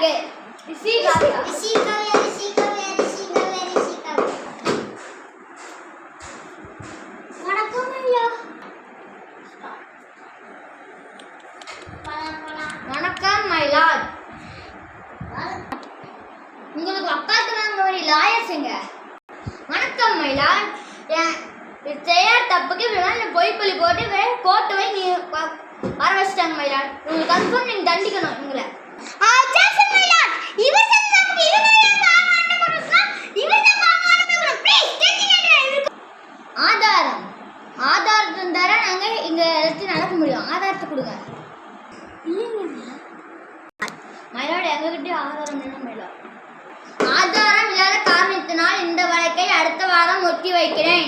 இருக்கு. ரிஷி காவியா. வணக்கம் ஐயா. வணக்கம் மை லார்ட். உங்களுக்கு அக்காக்கு நாங்க ஒரு லாயர்ஸுங்க. வணக்கம் மை லார்ட். செய்யாத தப்புக்கு பொய் பழி போட்டு கோர்ட்டு போய் நீ வர வச்சிட்டாங்க மை லார்ட். உங்களுக்கு கன்ஃபார்ம் நீங்க தண்டிக்கணும் இவங்களை. ஆதாரம் ஆதாரத்தை தர நாங்க இங்க எடுத்து நடக்க முடியும். ஆதாரத்தை கொடுங்க. மயிலாடு எங்ககிட்ட ஆதாரம் இல்லை மயிலாடு. ஆதாரம் இல்லாத காரணத்தினால் இந்த வழக்கை அடுத்த வாரம் ஒத்தி வைக்கிறேன்.